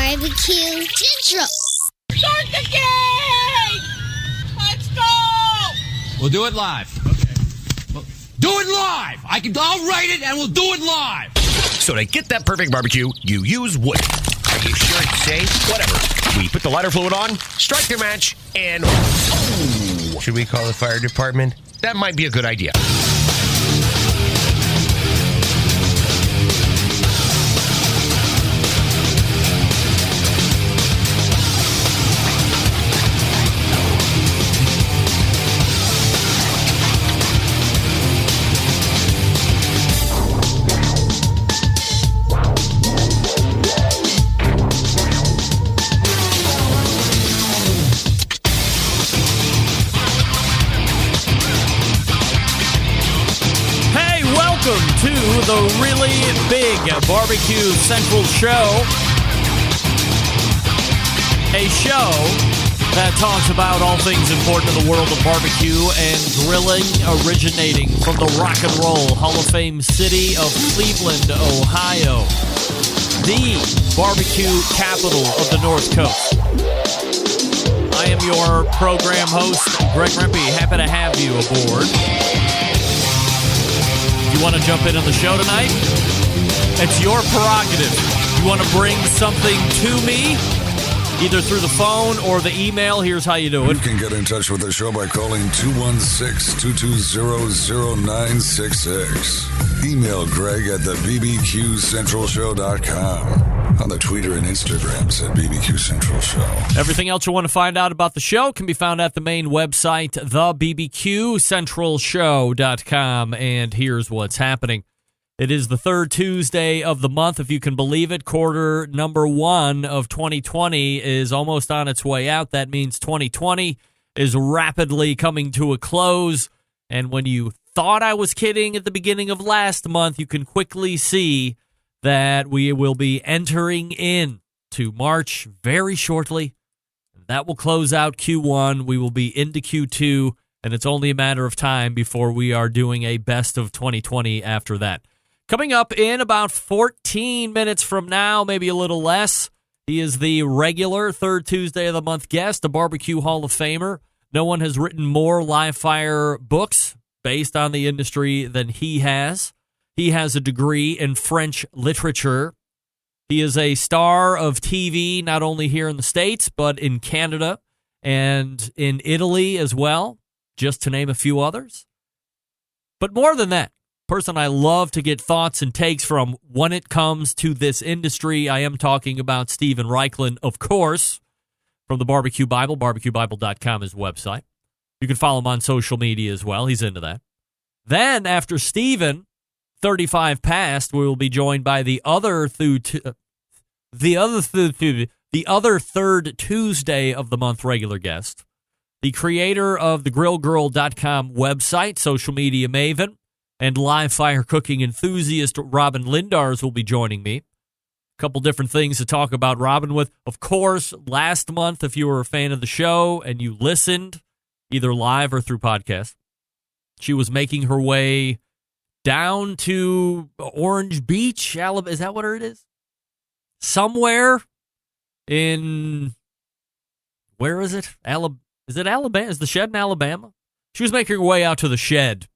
BBQ Central. Start the game! Let's go! We'll do it live. Okay. Do it live! I'll write it and we'll do it live! So to get that perfect barbecue, you use wood. Are you sure it's safe? Whatever. We put the lighter fluid on, strike your match, and... Oh! Should we call the fire department? That might be a good idea. Welcome to the really big BBQ Central Show. A show that talks about all things important in the world of barbecue and grilling, originating from the Rock and Roll Hall of Fame city of Cleveland, Ohio. The barbecue capital of the North Coast. I am your program host, Greg Rempe. Happy to have you aboard. You want to jump in on the show tonight? It's your prerogative. You want to bring something to me, either through the phone or the email? Here's how you do it. You can get in touch with the show by calling 216-220-0966. Email Greg at the BBQCentralShow.com. On the Twitter and Instagrams at BBQ Central Show. Everything else you want to find out about the show can be found at the main website, thebbqcentralshow.com. And here's what's happening. It is the third Tuesday of the month, if you can believe it. Quarter number 1 of 2020 is almost on its way out. That means 2020 is rapidly coming to a close. And when you thought I was kidding at the beginning of last month, you can quickly see that we will be entering in to March very shortly. That will close out Q1. We will be into Q2, and it's only a matter of time before we are doing a best of 2020 after that. Coming up in about 14 minutes from now, maybe a little less, he is the regular third Tuesday of the month guest, a Barbecue Hall of Famer. No one has written more live fire books based on the industry than he has. He has a degree in French literature. He is a star of TV, not only here in the States, but in Canada and in Italy as well, just to name a few others. But more than that, person I love to get thoughts and takes from when it comes to this industry. I am talking about Stephen Raichlen, of course, from the Barbecue Bible, barbecuebible.com, his website. You can follow him on social media as well. He's into that. Then, after Stephen, 35 past, we will be joined by the other third Tuesday of the month regular guest, the creator of the grillgirl.com website, social media maven, and live fire cooking enthusiast Robyn Lindars will be joining me. A couple different things to talk about Robyn with. Of course, last month, if you were a fan of the show and you listened, either live or through podcast, she was making her way down to Orange Beach, Alabama. Is that what it is? Somewhere in, where is it? Is it Alabama? Is the shed in Alabama? She was making her way out to the shed.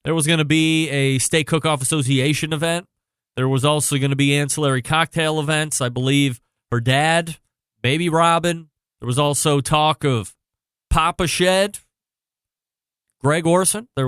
There was going to be a Steak Cook-Off Association event. There was also going to be ancillary cocktail events. I believe her dad, maybe Robyn. There was also talk of Poppa Shed, Craig Orson, and there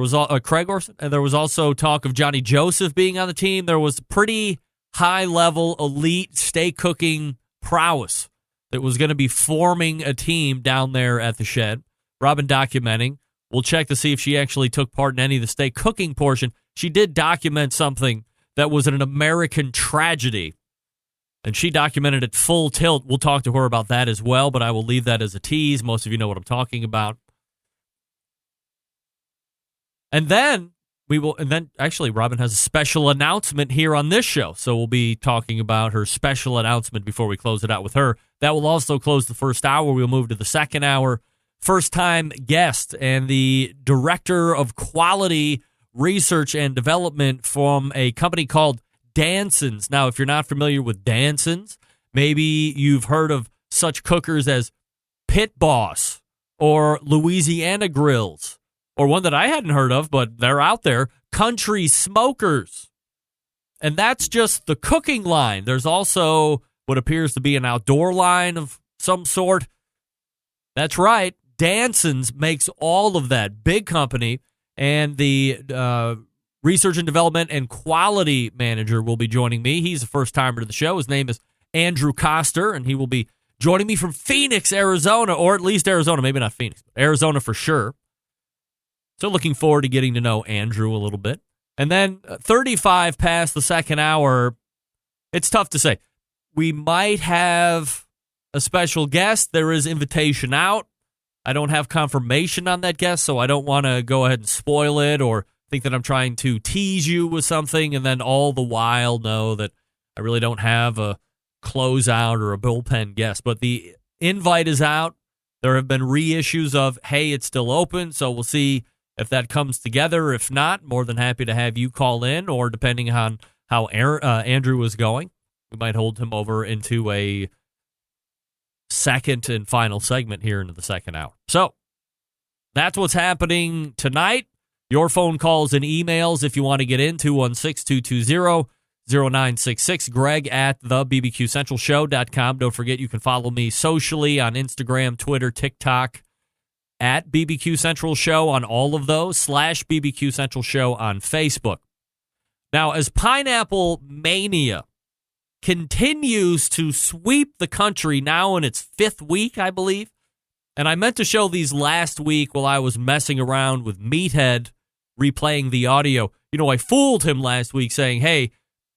was also talk of Johnny Joseph being on the team. There was pretty high-level, elite steak cooking prowess that was going to be forming a team down there at the shed. Robyn documenting. We'll check to see if she actually took part in any of the steak cooking portion. She did document something that was an American tragedy, and she documented it full tilt. We'll talk to her about that as well, but I will leave that as a tease. Most of you know what I'm talking about. And then actually Robyn has a special announcement here on this show. So we'll be talking about her special announcement before we close it out with her. That will also close the first hour. We'll move to the second hour. First-time guest and the director of quality research and development from a company called Danson's. Now, if you're not familiar with Danson's, Maybe you've heard of such cookers as Pit Boss or Louisiana Grills, or one that I hadn't heard of, but they're out there, Country Smokers. And that's just the cooking line. There's also what appears to be an outdoor line of some sort. That's right. Danson's makes all of that. Big company. And the research and development and quality manager will be joining me. He's a first-timer to the show. His name is Andrew Koster, and he will be joining me from Phoenix, Arizona, or at least Arizona. Maybe not Phoenix, but Arizona for sure. So looking forward to getting to know Andrew a little bit. And then 35 past the second hour, it's tough to say. We might have a special guest. There is invitation out. I don't have confirmation on that guest, so I don't want to go ahead and spoil it or think that I'm trying to tease you with something and then all the while know that I really don't have a closeout or a bullpen guest. But the invite is out. There have been reissues of, hey, it's still open, so we'll see if that comes together. If not, more than happy to have you call in, or depending on how Andrew is going, we might hold him over into a second and final segment here into the second hour. So that's what's happening tonight. Your phone calls and emails if you want to get in, 216-220-0966. Greg at thebbqcentralshow.com. Don't forget you can follow me socially on Instagram, Twitter, TikTok, at BBQ Central Show on all of those, / BBQ Central Show on Facebook. Now, as Pineapple Mania continues to sweep the country now in its 5th week, I believe, and I meant to show these last week while I was messing around with Meathead replaying the audio. You know, I fooled him last week saying, hey,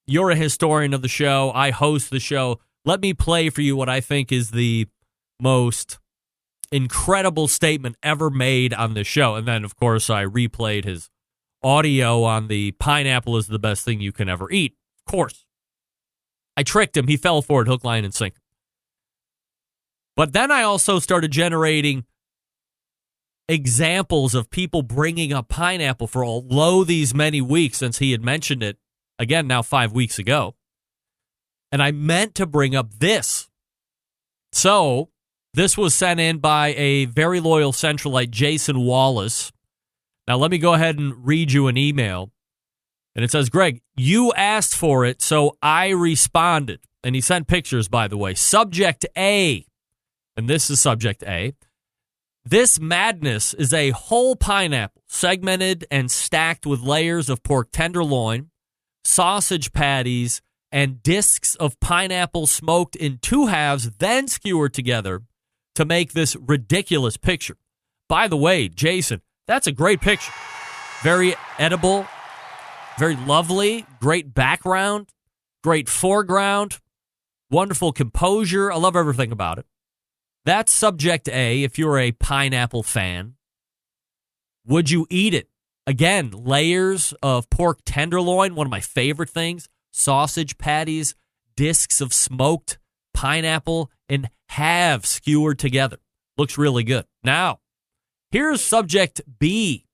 you're a historian of the show. I host the show. Let me play for you what I think is the most incredible statement ever made on this show. And then, of course, I replayed his audio on the pineapple is the best thing you can ever eat. Of course. I tricked him. He fell for it, hook, line, and sinker. But then I also started generating examples of people bringing up pineapple for although these many weeks since he had mentioned it, again, now 5 weeks ago. And I meant to bring up this. So this was sent in by a very loyal Centralite, Jason Wallace. Now let me go ahead and read you an email. And it says, Greg, you asked for it, so I responded. And he sent pictures, by the way. Subject A. And this is Subject A. This madness is a whole pineapple, segmented and stacked with layers of pork tenderloin, sausage patties, and discs of pineapple smoked in 2 halves, then skewered together to make this ridiculous picture. By the way, Jason, that's a great picture. Very edible, very lovely, great background, great foreground, wonderful composure. I love everything about it. That's Subject A, if you're a pineapple fan. Would you eat it? Again, layers of pork tenderloin, one of my favorite things. Sausage patties, discs of smoked pineapple in halves skewered together. Looks really good. Now, here's Subject B.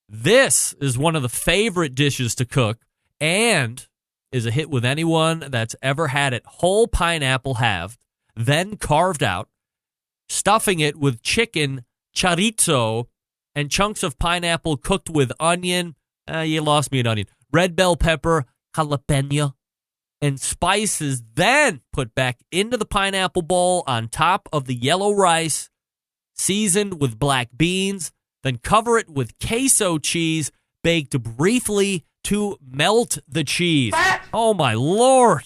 This is one of the favorite dishes to cook and is a hit with anyone that's ever had it. Whole pineapple halved, then carved out, stuffing it with chicken, chorizo, and chunks of pineapple cooked with onion. You lost me an onion. Red bell pepper, jalapeno, and spices, then put back into the pineapple bowl on top of the yellow rice, seasoned with black beans, then cover it with queso cheese, baked briefly to melt the cheese. Oh, my Lord.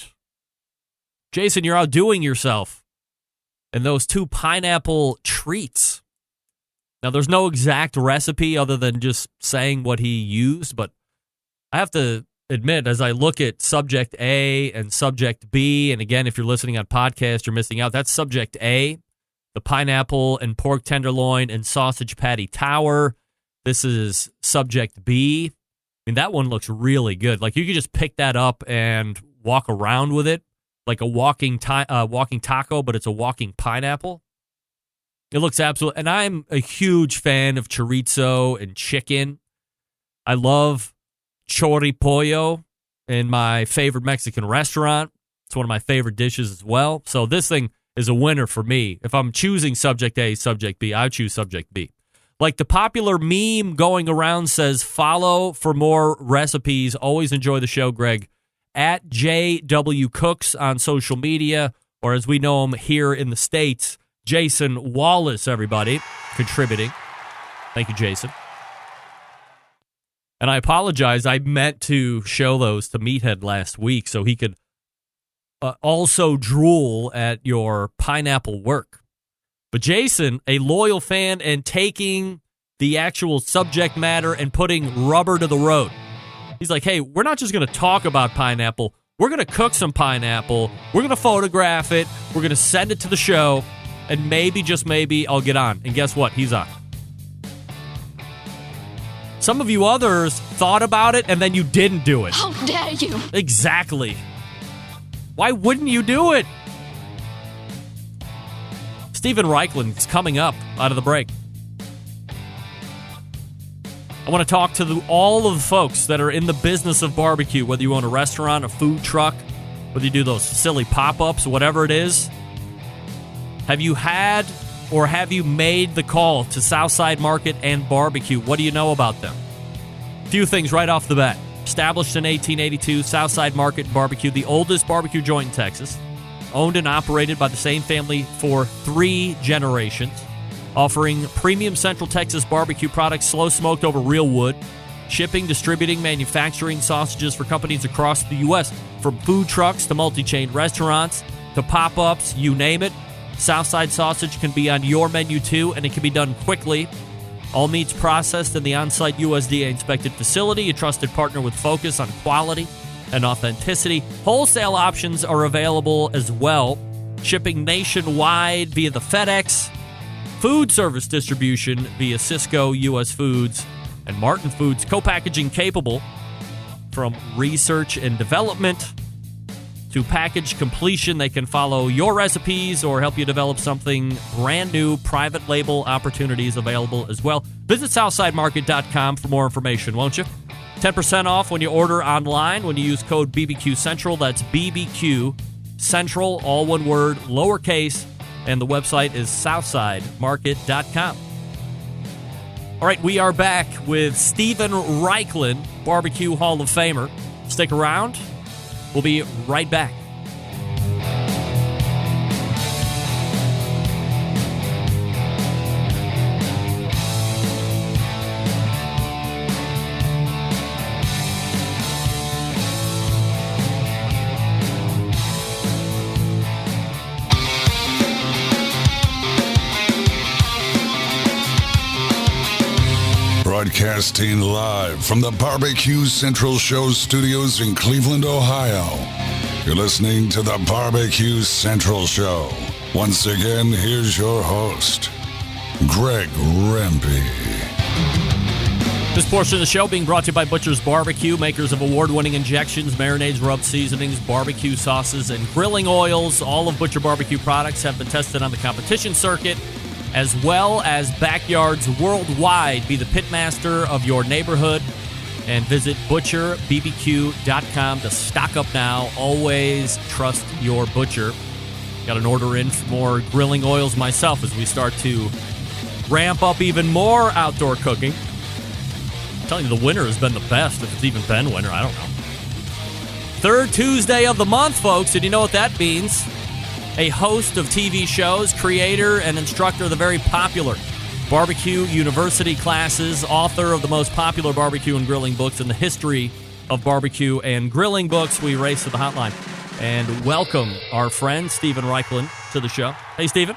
Jason, you're outdoing yourself. And those 2 pineapple treats. Now, there's no exact recipe other than just saying what he used, but I have to admit, as I look at Subject A and Subject B, and again, if you're listening on podcast, you're missing out. That's Subject A, the pineapple and pork tenderloin and sausage patty tower. This is Subject B. I mean, that one looks really good. Like, you could just pick that up and walk around with it. Like a walking taco, but it's a walking pineapple. It looks absolutely, and I'm a huge fan of chorizo and chicken. I love choripollo in my favorite Mexican restaurant. It's one of my favorite dishes as well. So this thing is a winner for me. If I'm choosing subject A, subject B, I choose subject B. Like the popular meme going around says, follow for more recipes. Always enjoy the show, Greg. At JW Cooks on social media, or as we know him here in the States, Jason Wallace, everybody, contributing. Thank you, Jason. And I apologize. I meant to show those to Meathead last week so he could also drool at your pineapple work. But Jason, a loyal fan and taking the actual subject matter and putting rubber to the road. He's like, hey, we're not just going to talk about pineapple. We're going to cook some pineapple. We're going to photograph it. We're going to send it to the show. And maybe, just maybe, I'll get on. And guess what? He's on. Some of you others thought about it and then you didn't do it. How dare you? Exactly. Why wouldn't you do it? Stephen Raichlen is coming up out of the break. I want to talk to all of the folks that are in the business of barbecue, whether you own a restaurant, a food truck, whether you do those silly pop-ups, whatever it is. Have you had or have you made the call to Southside Market and Barbecue? What do you know about them? A few things right off the bat. Established in 1882, Southside Market and Barbecue, the oldest barbecue joint in Texas. Owned and operated by the same family for 3 generations. Offering premium Central Texas barbecue products, slow smoked over real wood. Shipping, distributing, manufacturing sausages for companies across the U.S. From food trucks to multi-chain restaurants to pop-ups, you name it. Southside sausage can be on your menu too, and it can be done quickly. All meats processed in the on-site USDA-inspected facility. A trusted partner with focus on quality and authenticity. Wholesale options are available as well. Shipping nationwide via the FedEx. Food service distribution via Cisco, U.S. Foods, and Martin Foods. Co-packaging capable from research and development to package completion. They can follow your recipes or help you develop something brand new. Private label opportunities available as well. Visit SouthsideMarket.com for more information, won't you? 10% off when you order online when you use code BBQ Central. That's BBQ Central, all one word, lowercase, and the website is SouthsideMarket.com. All right, we are back with Stephen Raichlen, Barbecue Hall of Famer. Stick around. We'll be right back. Broadcasting live from the Barbecue Central Show studios in Cleveland, Ohio. You're listening to the Barbecue Central Show. Once again, here's your host, Greg Rempe. This portion of the show being brought to you by Butcher's Barbecue, makers of award-winning injections, marinades, rub seasonings, barbecue sauces, and grilling oils. All of Butcher Barbecue products have been tested on the competition circuit, as well as backyards worldwide. Be the pitmaster of your neighborhood and visit butcherbbq.com to stock up now. Always trust your butcher. Got an order in for more grilling oils myself as we start to ramp up even more outdoor cooking. I'm telling you, the winter has been the best, if it's even been winter. I don't know. Third Tuesday of the month, folks, and you know what that means. A host of TV shows, creator and instructor of the very popular Barbecue University classes, author of the most popular barbecue and grilling books in the history of barbecue and grilling books. We race to the hotline and welcome our friend Stephen Raichlen to the show. Hey, Stephen.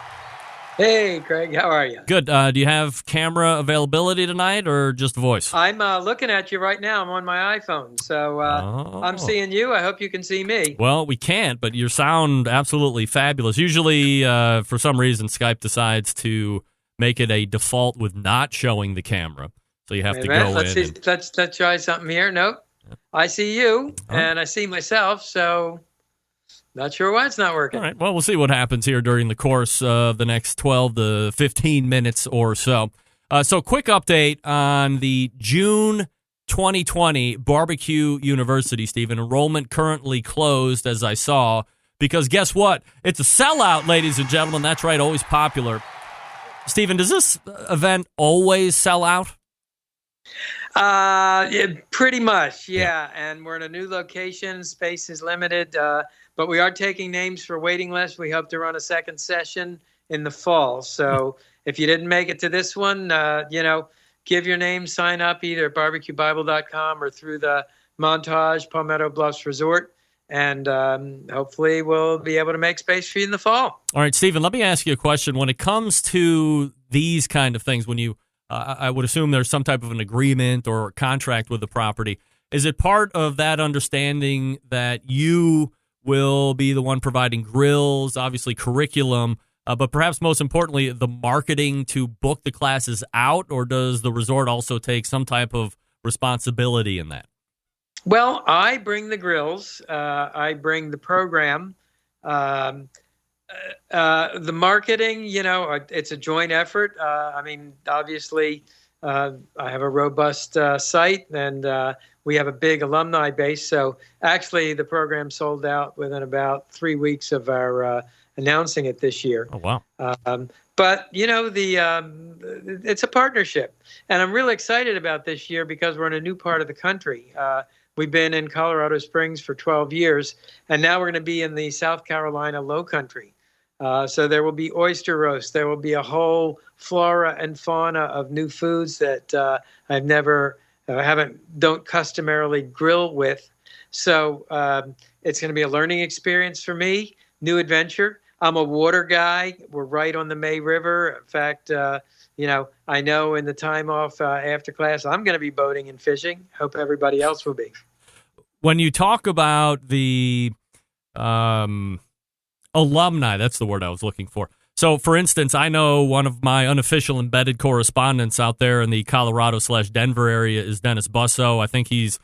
Hey, Greg. How are you? Good. Do you have camera availability tonight or just voice? I'm looking at you right now. I'm on my iPhone, so I'm seeing you. I hope you can see me. Well, we can't, but your sound absolutely fabulous. Usually, for some reason, Skype decides to make it a default with not showing the camera, so you have to go in. Let's try something here. Nope. Yep. I see you, and I see myself, so not sure why it's not working. All right. Well, we'll see what happens here during the course of the next 12 to 15 minutes or so. So quick update on the June 2020 Barbecue University, Stephen. Enrollment currently closed, as I saw. because guess what? It's a sellout, ladies and gentlemen. That's right, always popular. Stephen, does this event always sell out? Pretty much, yeah. And we're in a new location. Space is limited, but we are taking names for waiting lists. We hope to run a second session in the fall. So if you didn't make it to this one, give your name, sign up either at barbecuebible.com or through the Montage Palmetto Bluffs Resort. And hopefully we'll be able to make space for you in the fall. All right, Stephen, let me ask you a question. When it comes to these kind of things, when you I would assume there's some type of an agreement or contract with the property. Is it part of that understanding that you will be the one providing grills, obviously curriculum, but perhaps most importantly, the marketing to book the classes out, or does the resort also take some type of responsibility in that? Well, I bring the grills. I bring the program. The marketing, it's a joint effort. Obviously, I have a robust site, and we have a big alumni base. So actually, the program sold out within about 3 weeks of our announcing it this year. Oh, wow. But, it's a partnership. And I'm really excited about this year because we're in a new part of the country. We've been in Colorado Springs for 12 years, and now we're going to be in the South Carolina Low Country. So there will be oyster roast. There will be a whole flora and fauna of new foods that don't customarily grill with. So it's going to be a learning experience for me, new adventure. I'm a water guy. We're right on the May River. In fact, I know in the time off after class, I'm going to be boating and fishing. Hope everybody else will be. When you talk about the alumni, that's the word I was looking for. So, for instance, I know one of my unofficial embedded correspondents out there in the Colorado/Denver area is Dennis Busso. I think he is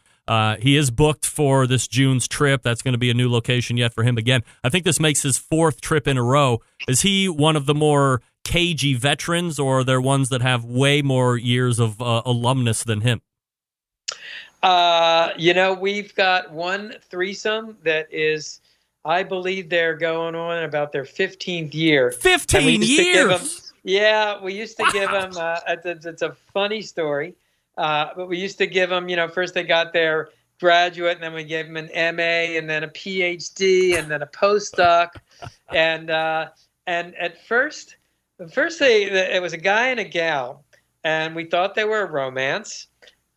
booked for this June's trip. That's going to be a new location yet for him again. I think this makes his 4th trip in a row. Is he one of the more cagey veterans, or are there ones that have way more years of alumnus than him? We've got one threesome that is, I believe they're going on about their 15th year. 15 years? We used to give them, it's a funny story, but we used to give them, first they got their graduate, and then we gave them an MA, and then a PhD, and then a postdoc. And at first it was a guy and a gal, and we thought they were a romance.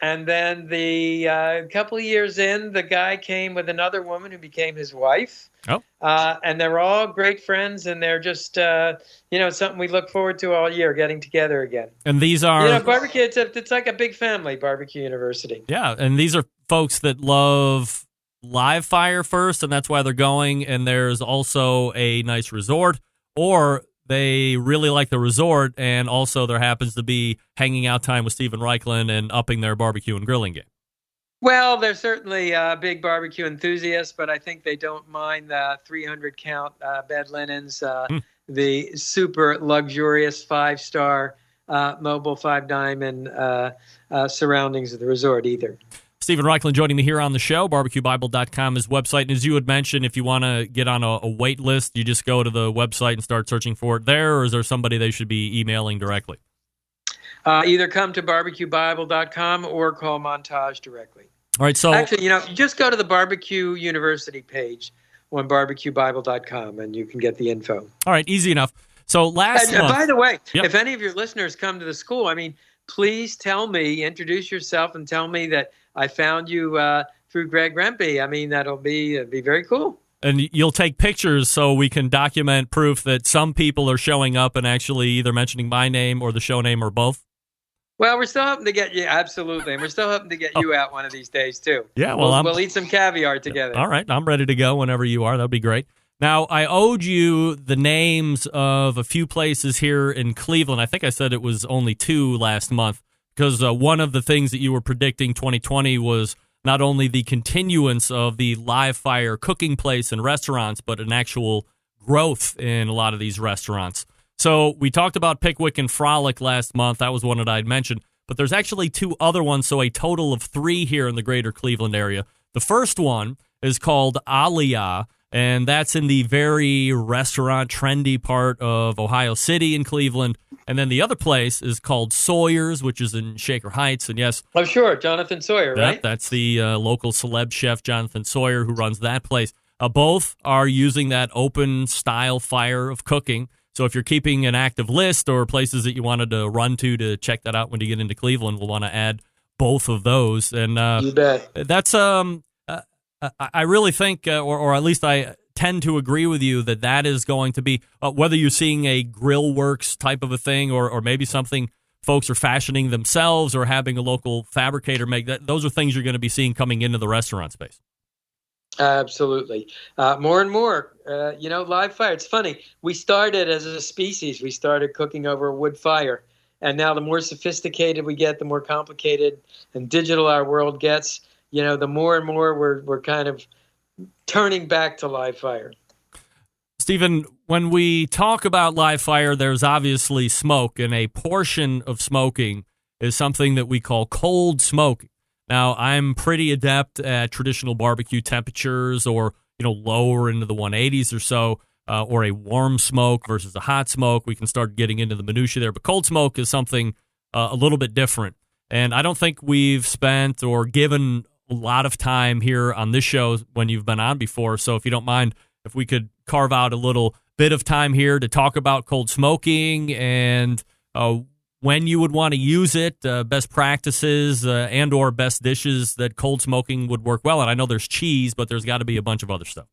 And then the couple of years in, the guy came with another woman who became his wife. Oh. And they're all great friends, and they're just, something we look forward to all year, getting together again. And these are... barbecue, it's like a big family, Barbecue University. Yeah, and these are folks that love live fire first, and that's why they're going. And there's also a nice resort, or they really like the resort, and also there happens to be hanging out time with Stephen Raichlen and upping their barbecue and grilling game. Well, they're certainly big barbecue enthusiasts, but I think they don't mind the 300-count bed linens, the super luxurious 5-star mobile 5-diamond surroundings of the resort either. Stephen Raichlen joining me here on the show. BarbecueBible.com is website. And as you had mentioned, if you want to get on a wait list, you just go to the website and start searching for it there, or is there somebody they should be emailing directly? Either come to barbecuebible.com or call Montage directly. All right, so... Actually, you just go to the Barbecue University page on barbecuebible.com, and you can get the info. All right, easy enough. So last month... By the way, if any of your listeners come to the school, please introduce yourself and tell me that I found you through Greg Rempe. That'd be very cool. And you'll take pictures so we can document proof that some people are showing up and actually either mentioning my name or the show name or both? Well, we're still hoping to get you, absolutely. And we're still hoping to get you out one of these days, too. Yeah, well, we'll eat some caviar together. All right, I'm ready to go whenever you are. That'd be great. Now, I owed you the names of a few places here in Cleveland. I think I said it was only 2 last month, because one of the things that you were predicting 2020 was not only the continuance of the live fire cooking place and restaurants, but an actual growth in a lot of these restaurants. So we talked about Pickwick and Frolic last month. That was one that I'd mentioned. But there's actually 2 other ones, so a total of 3 here in the greater Cleveland area. The first one is called Aliyah, and that's in the very restaurant trendy part of Ohio City in Cleveland. And then the other place is called Sawyer's, which is in Shaker Heights. And yes, I'm sure Jonathan Sawyer, right? That's the local celeb chef, Jonathan Sawyer, who runs that place. Both are using that open style fire of cooking. So if you're keeping an active list or places that you wanted to run to check that out when you get into Cleveland, we'll want to add both of those. And you bet. That's I really think, or at least I tend to agree with you that is going to be whether you're seeing a grill works type of a thing, or maybe something folks are fashioning themselves, or having a local fabricator make that. Those are things you're going to be seeing coming into the restaurant space. Absolutely. More and more, live fire. It's funny. We started as a species. We started cooking over a wood fire. And now the more sophisticated we get, the more complicated and digital our world gets, the more and more we're kind of turning back to live fire. Stephen, when we talk about live fire, there's obviously smoke, and a portion of smoking is something that we call cold smoking. Now, I'm pretty adept at traditional barbecue temperatures, or lower into the 180s or so, or a warm smoke versus a hot smoke. We can start getting into the minutia there, but cold smoke is something a little bit different. And I don't think we've spent or given a lot of time here on this show when you've been on before. So if you don't mind, if we could carve out a little bit of time here to talk about cold smoking and when you would want to use it, best practices and or best dishes that cold smoking would work well. And I know there's cheese, but there's got to be a bunch of other stuff.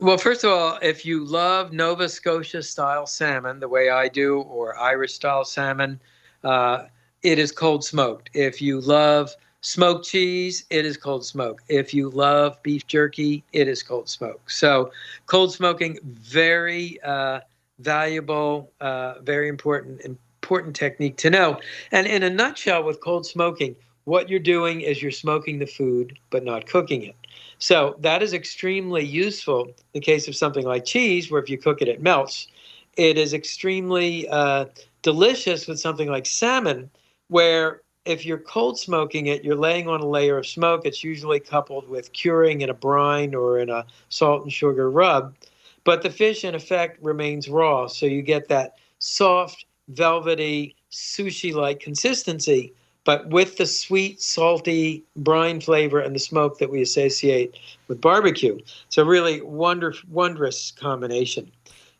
Well, first of all, if you love Nova Scotia-style salmon the way I do, or Irish-style salmon, it is cold smoked. If you love smoked cheese, it is cold smoked. If you love beef jerky, it is cold smoked. So cold smoking, very valuable, very important technique to know. And in a nutshell, with cold smoking, what you're doing is you're smoking the food but not cooking it. So that is extremely useful in the case of something like cheese, where if you cook it, it melts. It is extremely delicious with something like salmon, where if you're cold smoking it, you're laying on a layer of smoke. It's usually coupled with curing in a brine or in a salt and sugar rub. But the fish, in effect, remains raw. So you get that soft, velvety, sushi-like consistency, but with the sweet, salty brine flavor and the smoke that we associate with barbecue. So really wondrous combination.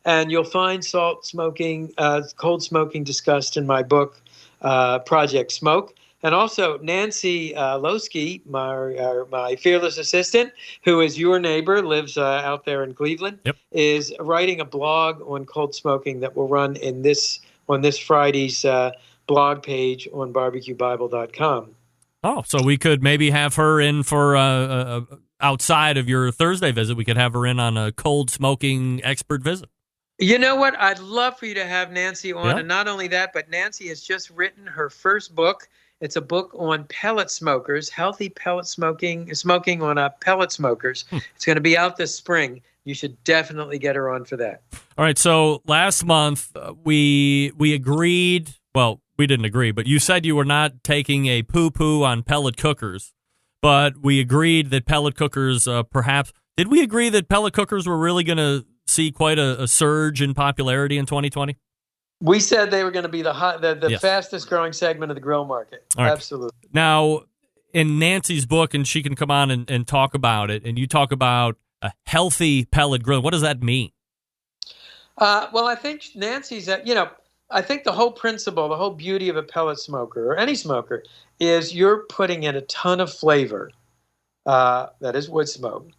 And you'll find cold smoking discussed in my book, Project Smoke. And also Nancy Losky, my fearless assistant, who is your neighbor, lives out there in Cleveland, is writing a blog on cold smoking that will run on this Friday's blog page on barbecuebible.com. Oh, so we could maybe have her in for outside of your Thursday visit. We could have her in on a cold smoking expert visit. You know what? I'd love for you to have Nancy on. Yeah. And not only that, but Nancy has just written her first book. It's a book on pellet smokers, healthy pellet smoking on pellet smokers. It's going to be out this spring. You should definitely get her on for that. All right. So last month we agreed. Well, we didn't agree, but you said you were not taking a poo-poo on pellet cookers. But we agreed that pellet cookers, perhaps. Did we agree that pellet cookers were really going to see quite a surge in popularity in 2020? We said they were going to be the fastest growing segment of the grill market. Right. Absolutely. Now, in Nancy's book, and she can come on and talk about it, and you talk about a healthy pellet grill. What does that mean? Well, I think Nancy's, I think the whole principle, the whole beauty of a pellet smoker or any smoker is you're putting in a ton of flavor, that is wood smoke,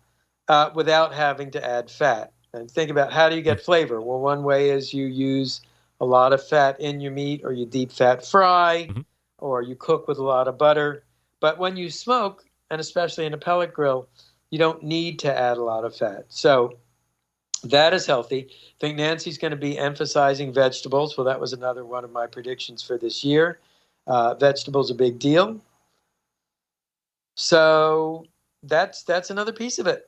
without having to add fat. And think about, how do you get flavor? Well, one way is you use a lot of fat in your meat, or you deep fat fry, or you cook with a lot of butter. But when you smoke, and especially in a pellet grill, you don't need to add a lot of fat. So that is healthy. I think Nancy's going to be emphasizing vegetables. Well, that was another one of my predictions for this year. Vegetables a big deal. So that's another piece of it.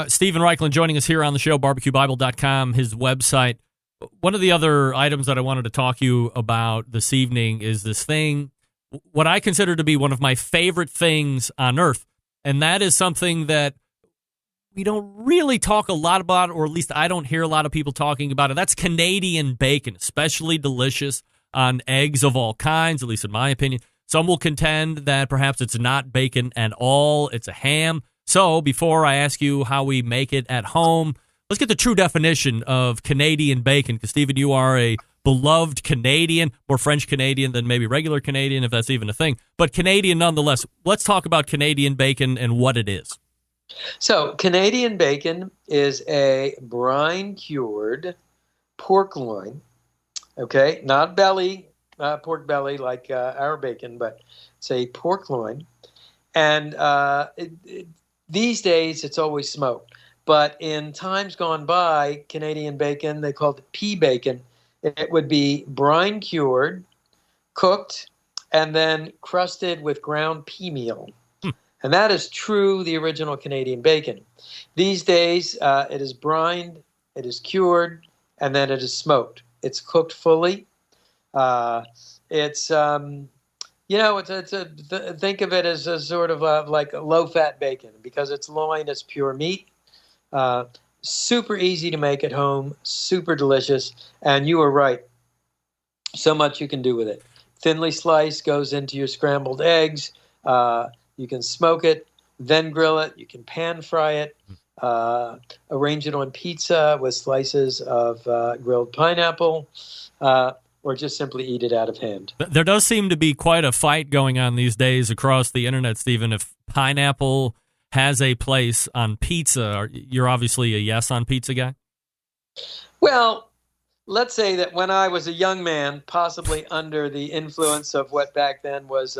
Stephen Raichlen joining us here on the show, barbecuebible.com, his website. One of the other items that I wanted to talk to you about this evening is this thing, what I consider to be one of my favorite things on earth, and that is something that we don't really talk a lot about, or at least I don't hear a lot of people talking about it. That's Canadian bacon, especially delicious on eggs of all kinds, at least in my opinion. Some will contend that perhaps it's not bacon at all, it's a ham. So before I ask you how we make it at home, let's get the true definition of Canadian bacon, because, Stephen, you are a beloved Canadian, more French Canadian than maybe regular Canadian, if that's even a thing, but Canadian nonetheless. Let's talk about Canadian bacon and what it is. So Canadian bacon is a brine-cured pork loin, okay? Not belly, pork belly like our bacon, but it's a pork loin. And these days, it's always smoked. But in times gone by, Canadian bacon, they called it pea bacon. It would be brine-cured, cooked, and then crusted with ground pea meal. And that is true, the original Canadian bacon. These days, it is brined, it is cured, and then it is smoked. It's cooked fully. It's think of it as a sort of like a low-fat bacon, because it's loin, it's pure meat. Super easy to make at home, super delicious, and you are right. So much you can do with it. Thinly sliced, goes into your scrambled eggs. You can smoke it, then grill it. You can pan fry it, arrange it on pizza with slices of grilled pineapple, or just simply eat it out of hand. There does seem to be quite a fight going on these days across the internet, Stephen. If pineapple has a place on pizza, you're obviously a yes on pizza guy? Well, let's say that when I was a young man, possibly under the influence of what back then was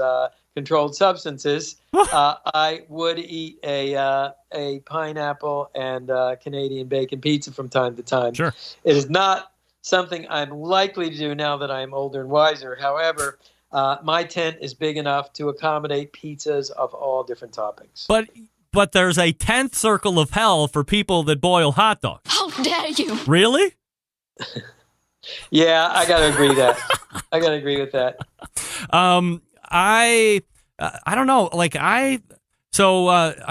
controlled substances, I would eat a pineapple and Canadian bacon pizza from time to time. Sure. It is not something I'm likely to do now that I'm older and wiser. However, my tent is big enough to accommodate pizzas of all different toppings. But there's a 10th circle of hell for people that boil hot dogs. How dare you? Really? Yeah, I got to agree with that. I don't know. I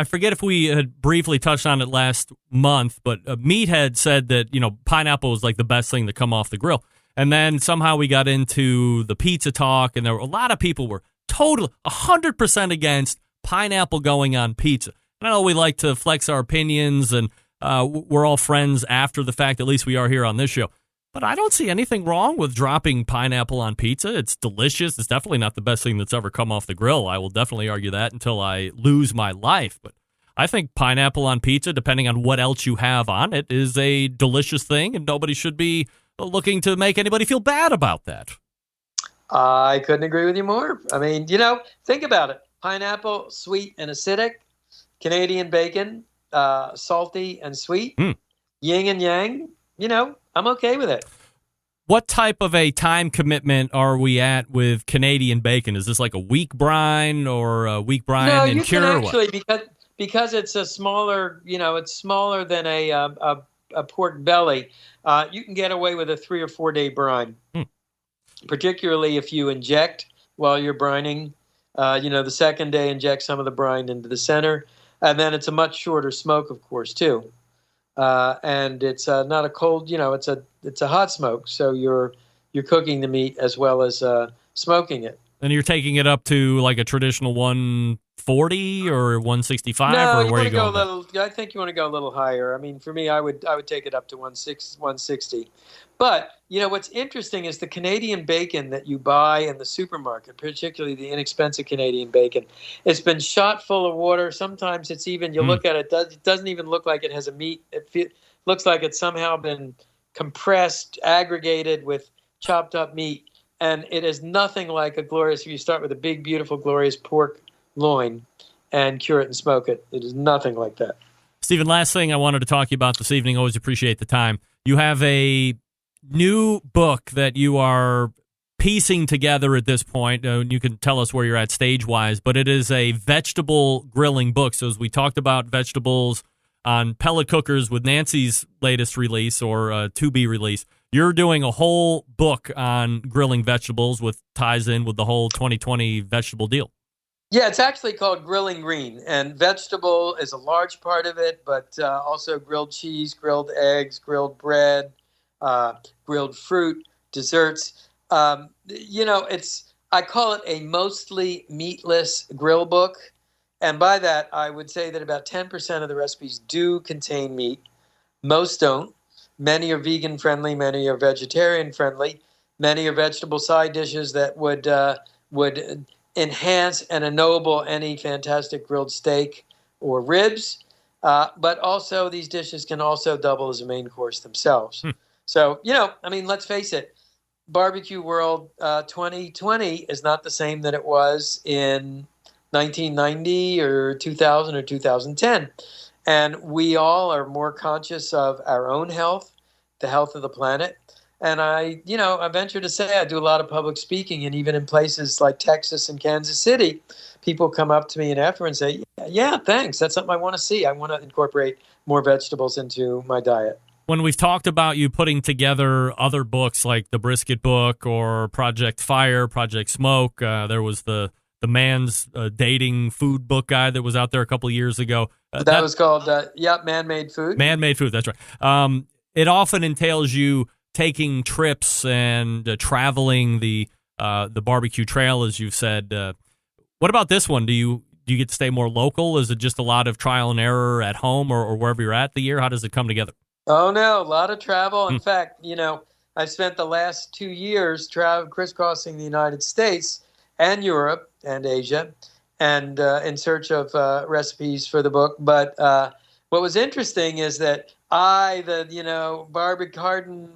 forget if we had briefly touched on it last month, but Meathead said that, pineapple was like the best thing to come off the grill. And then somehow we got into the pizza talk, and there were a lot of people were totally 100% against pineapple going on pizza. And I know we like to flex our opinions, and we're all friends after the fact. At least we are here on this show. But I don't see anything wrong with dropping pineapple on pizza. It's delicious. It's definitely not the best thing that's ever come off the grill. I will definitely argue that until I lose my life. But I think pineapple on pizza, depending on what else you have on it, is a delicious thing, and nobody should be looking to make anybody feel bad about that. I couldn't agree with you more. I mean, think about it. Pineapple, sweet and acidic. Canadian bacon, salty and sweet. Yin and yang. I'm okay with it. What type of a time commitment are we at with Canadian bacon? Is this like a week brine or a week brine and cure? No, you can actually, because it's a smaller, it's smaller than a pork belly. You can get away with a 3 or 4 day brine, particularly if you inject while you're brining. The second day, inject some of the brine into the center, and then it's a much shorter smoke, of course, too. And it's not a cold, it's a hot smoke. So you're cooking the meat as well as smoking it. And you're taking it up to like a traditional 140 or 165, or where are you going? I think you want to go a little higher. I mean, for me, I would take it up to 160. But what's interesting is the Canadian bacon that you buy in the supermarket, particularly the inexpensive Canadian bacon, it's been shot full of water. Sometimes it's even, you look at it, it doesn't even look like it has a meat. It looks like it's somehow been compressed, aggregated with chopped up meat. And it is nothing like a glorious, if you start with a big, beautiful, glorious pork loin and cure it and smoke it. It is nothing like that. Stephen, last thing I wanted to talk to you about this evening, always appreciate the time. You have a new book that you are piecing together at this point. You can tell us where you're at stage-wise, but it is a vegetable grilling book. So as we talked about vegetables on pellet cookers with Nancy's latest release or to-be release, you're doing a whole book on grilling vegetables with ties in with the whole 2020 vegetable deal. Yeah, it's actually called Grilling Green, and vegetable is a large part of it, but also grilled cheese, grilled eggs, grilled bread, grilled fruit, desserts. I call it a mostly meatless grill book, and by that I would say that about 10% of the recipes do contain meat. Most don't. Many are vegan friendly, many are vegetarian friendly, many are vegetable side dishes that would enhance and ennoble any fantastic grilled steak or ribs. But also these dishes can also double as a main course themselves. So, let's face it, barbecue world 2020 is not the same that it was in 1990 or 2000 or 2010. And we all are more conscious of our own health, the health of the planet. And I venture to say I do a lot of public speaking, and even in places like Texas and Kansas City, people come up to me and after and say, yeah, thanks. That's something I want to see. I want to incorporate more vegetables into my diet. When we've talked about you putting together other books like the Brisket book or Project Fire, Project Smoke, there was the man's dating food book guide that was out there a couple of years ago. That was called, Man-Made Food. Man-Made Food, that's right. It often entails you taking trips and traveling the barbecue trail, as you've said. What about this one? Do you get to stay more local? Is it just a lot of trial and error at home or wherever you're at the year? How does it come together? Oh, no, a lot of travel. In fact, I've spent the last 2 years crisscrossing the United States and Europe and Asia and in search of recipes for the book. But what was interesting is that hardened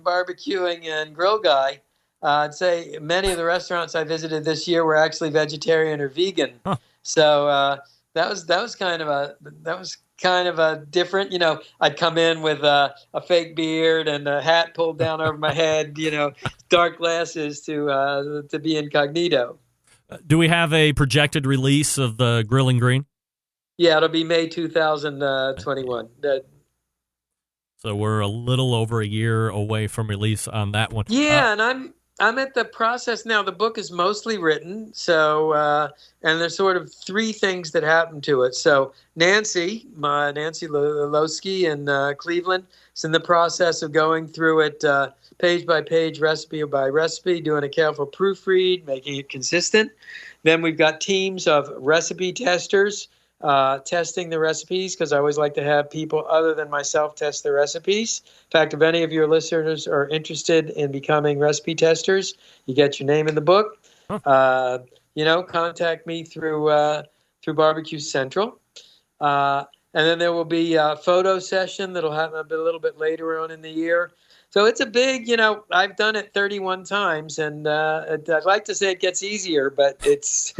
barbecuing and grill guy, I'd say many of the restaurants I visited this year were actually vegetarian or vegan. Huh. So that was kind of a different. I'd come in with a fake beard and a hat pulled down over my head. Dark glasses to be incognito. Do we have a projected release of the Grilling Green? Yeah, it'll be May 2021. So we're a little over a year away from release on that one. Yeah, and I'm at the process now. The book is mostly written, so and there's sort of three things that happen to it. So Nancy Lowski in Cleveland, is in the process of going through it page by page, recipe by recipe, doing a careful proofread, making it consistent. Then we've got teams of recipe testers testing the recipes, because I always like to have people other than myself test the recipes. In fact, if any of your listeners are interested in becoming recipe testers, you get your name in the book. Huh. Contact me through Barbecue Central. And then there will be a photo session that'll happen a little bit later on in the year. So it's a big, I've done it 31 times, and I'd like to say it gets easier, but it's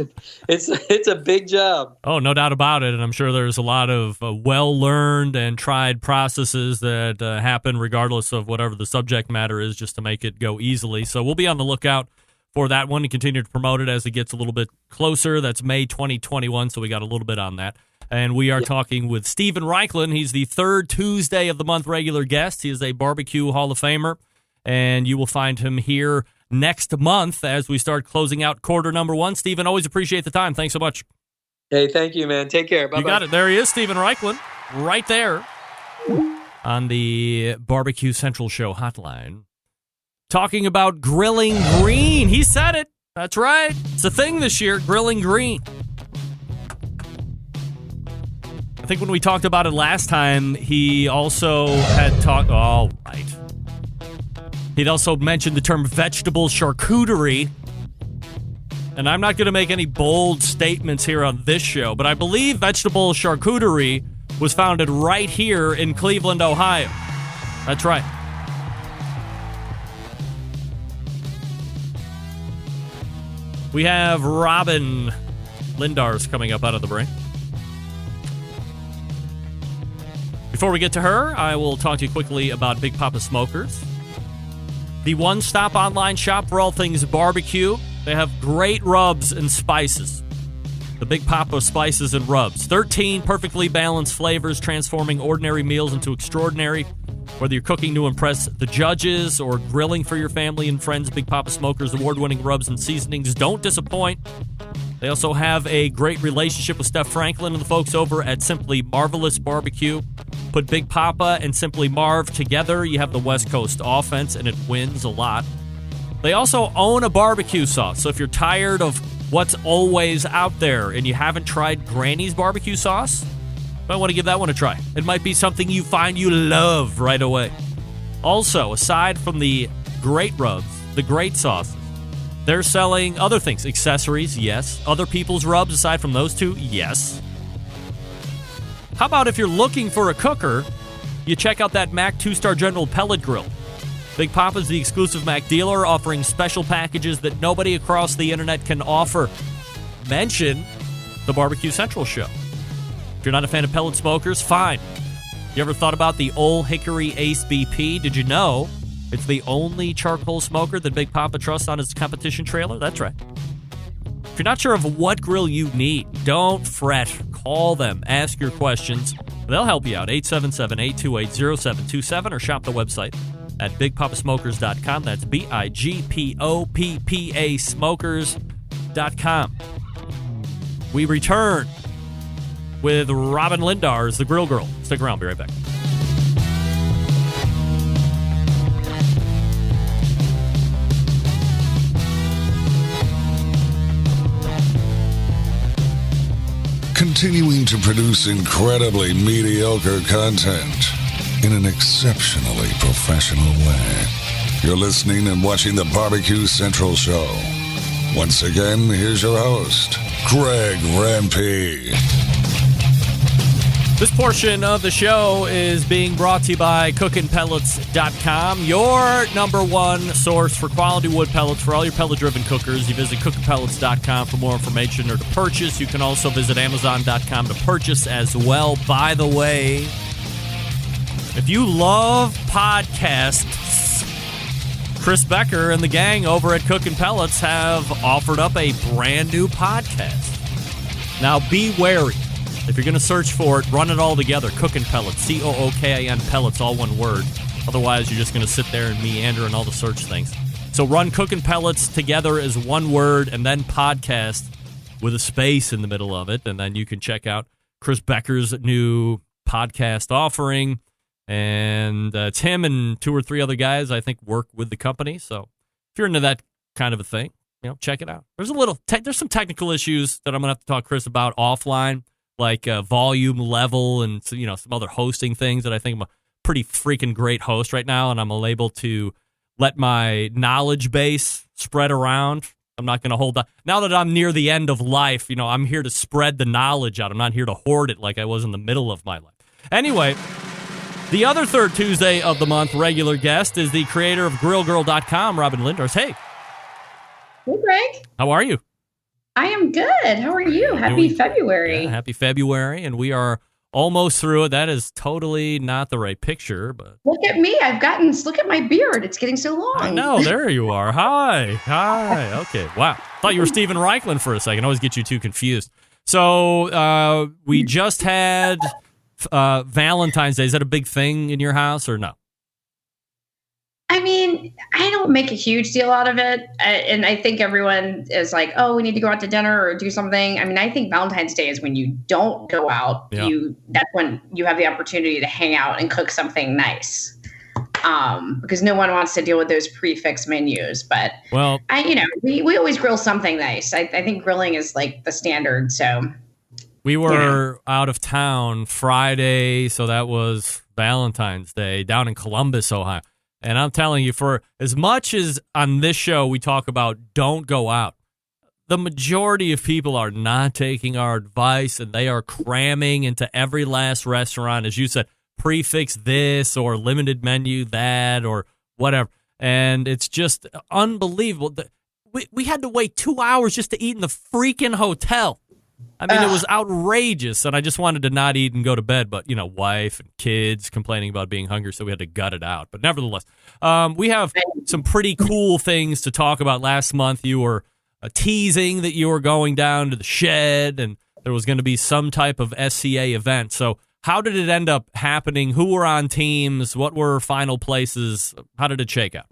a big job. Oh, no doubt about it, and I'm sure there's a lot of well-learned and tried processes that happen regardless of whatever the subject matter is, just to make it go easily. So we'll be on the lookout for that one and continue to promote it as it gets a little bit closer. That's May 2021, so we got a little bit on that. And we are talking with Stephen Raichlen. He's the third Tuesday of the month regular guest. He is a barbecue Hall of Famer, and you will find him here next month as we start closing out quarter number one. Stephen, always appreciate the time. Thanks so much. Hey, thank you, man. Take care. Bye-bye. You got it. There he is, Stephen Raichlen, right there on the Barbecue Central Show hotline, talking about Grilling Green. He said it. That's right. It's a thing this year, Grilling Green. I think when we talked about it last time, he also had talked... Oh, right. He'd also mentioned the term vegetable charcuterie. And I'm not going to make any bold statements here on this show, but I believe vegetable charcuterie was founded right here in Cleveland, Ohio. That's right. We have Robyn Lindars coming up out of the break. Before we get to her, I will talk to you quickly about Big Poppa Smokers, the one-stop online shop for all things barbecue. They have great rubs and spices. The Big Poppa Spices and Rubs. 13 perfectly balanced flavors, transforming ordinary meals into extraordinary. Whether you're cooking to impress the judges or grilling for your family and friends, Big Poppa Smokers' award-winning rubs and seasonings don't disappoint. They also have a great relationship with Steph Franklin and the folks over at Simply Marvelous Barbecue. Put Big Poppa and Simply Marv together, you have the West Coast offense, and it wins a lot. They also own a barbecue sauce, so if you're tired of what's always out there and you haven't tried Granny's barbecue sauce, you might want to give that one a try. It might be something you find you love right away. Also, aside from the great rubs, the great sauces, they're selling other things. Accessories, yes. Other people's rubs aside from those two, yes. How about if you're looking for a cooker, you check out that Mac 2-Star General Pellet Grill. Big Poppa's the exclusive Mac dealer, offering special packages that nobody across the internet can offer. Mention the Barbecue Central show. If you're not a fan of pellet smokers, fine. You ever thought about the Old Hickory Ace BP? Did you know it's the only charcoal smoker that Big Poppa trusts on his competition trailer? That's right. If you're not sure of what grill you need, don't fret. Call them. Ask your questions. They'll help you out. 877-828-0727 or shop the website at bigpoppasmokers.com. That's BIGPOPPA smokers.com. We return with Robyn Lindars, the Grill Girl. Stick around. Be right back. Continuing to produce incredibly mediocre content in an exceptionally professional way. You're listening and watching the Barbecue Central Show. Once again, here's your host, Greg Rampey. This portion of the show is being brought to you by CookinPellets.com, your number one source for quality wood pellets for all your pellet-driven cookers. You visit CookinPellets.com for more information or to purchase. You can also visit Amazon.com to purchase as well. By the way, if you love podcasts, Chris Becker and the gang over at Cookin Pellets have offered up a brand new podcast. Now, be wary. If you're going to search for it, run it all together. Cookin Pellets, Cookin Pellets, all one word. Otherwise, you're just going to sit there and meander in all the search things. So run Cookin Pellets together as one word and then podcast with a space in the middle of it. And then you can check out Chris Becker's new podcast offering. And it's him and two or three other guys, I think, work with the company. So if you're into that kind of a thing, check it out. There's there's some technical issues that I'm going to have to talk to Chris about offline, like volume level and some other hosting things that I think I'm a pretty freaking great host right now, and I'm able to let my knowledge base spread around. I'm not going to hold that. Now that I'm near the end of life, I'm here to spread the knowledge out. I'm not here to hoard it like I was in the middle of my life. Anyway, the other third Tuesday of the month regular guest is the creator of GrillGirl.com, Robyn Lindars. Hey. Hey, Greg. How are you? I am good. How are you? Happy February. Yeah, happy February, and we are almost through it. That is totally not the right picture, but look at me. Look at my beard. It's getting so long. I know. There you are. Hi. Okay. Wow. Thought you were Stephen Raichlen for a second. I always get you too confused. So we just had Valentine's Day. Is that a big thing in your house or no? I mean, I don't make a huge deal out of it. And I think everyone is like, oh, we need to go out to dinner or do something. I mean, I think Valentine's Day is when you don't go out. Yeah. That's when you have the opportunity to hang out and cook something nice. Because no one wants to deal with those prefix menus. But, well, we always grill something nice. I think grilling is like the standard. So we were out of town Friday. So that was Valentine's Day down in Columbus, Ohio. And I'm telling you, for as much as on this show we talk about don't go out, the majority of people are not taking our advice, and they are cramming into every last restaurant, as you said, prefix this or limited menu that or whatever. And it's just unbelievable. We had to wait 2 hours just to eat in the freaking hotel. I mean, it was outrageous, and I just wanted to not eat and go to bed, but, wife and kids complaining about being hungry, so we had to gut it out. But nevertheless, we have some pretty cool things to talk about. Last month, you were teasing that you were going down to the shed, and there was going to be some type of SCA event. So how did it end up happening? Who were on teams? What were final places? How did it shake out?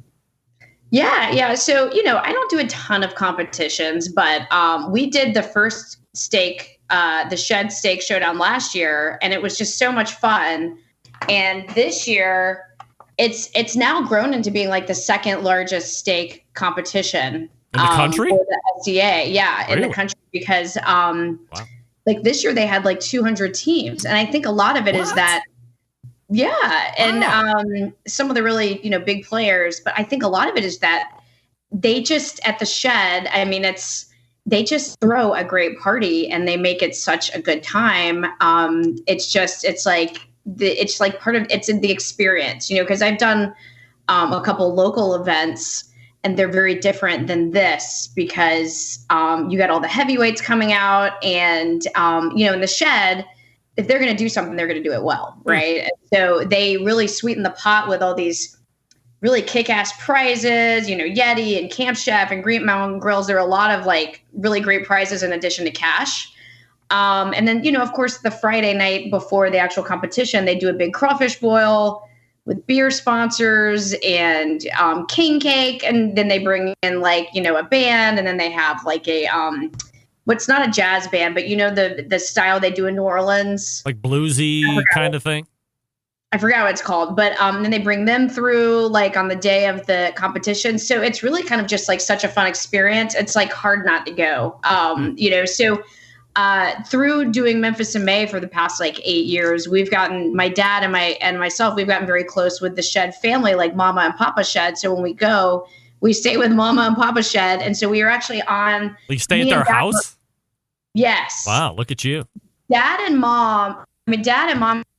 Yeah. So, I don't do a ton of competitions, but we did the first steak, the Shed Steak Showdown last year, and it was just so much fun. And this year, it's now grown into being like the second largest steak competition in the country for the SDA. Yeah, really? In the country, because like this year they had like 200 teams, and I think a lot of it is that. Yeah, and some of the really big players, but I think a lot of it is that they just at the Shed. I mean, they just throw a great party and they make it such a good time. It's like part of it's in the experience, because I've done a couple local events and they're very different than this because you got all the heavyweights coming out and in the Shed, if they're going to do something, they're going to do it well, right? And so they really sweeten the pot with all these really kick-ass prizes, Yeti and Camp Chef and Green Mountain Grills. There are a lot of like really great prizes in addition to cash. And then, of course, the Friday night before the actual competition, they do a big crawfish boil with beer sponsors and king cake. And then they bring in like, a band, and then they have like a what's not a jazz band, but the style they do in New Orleans. Like bluesy kind of thing? I forgot what it's called, but then they bring them through like on the day of the competition. So it's really kind of just like such a fun experience. It's like hard not to go, so through doing Memphis in May for the past like 8 years, we've gotten my dad and myself, we've gotten very close with the Shed family, like Mama and Papa Shed. So when we go, we stay with Mama and Papa Shed. And so we were actually on. You stay at their house? Yes. Wow. Look at you. Dad and Mom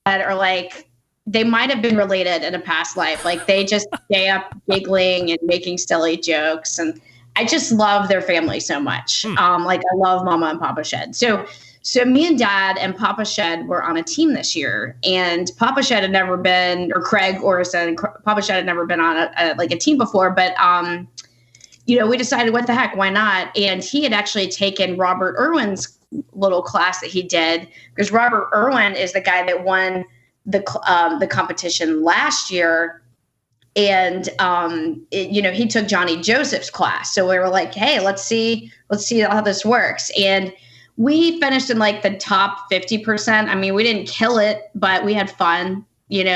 are like, they might have been related in a past life. Like they just stay up giggling and making silly jokes. And I just love their family so much. Like I love Mama and Papa Shed. So me and Dad and Papa Shed were on a team this year, and Papa Shed had never been, or Craig Orison and Papa Shed had never been on a team before, but we decided what the heck, why not? And he had actually taken Robert Irwin's little class that he did, because Robert Irwin is the guy that won the competition last year. And, he took Johnny Joseph's class. So we were like, hey, let's see how this works. And we finished in like the top 50%. I mean, we didn't kill it, but we had fun, and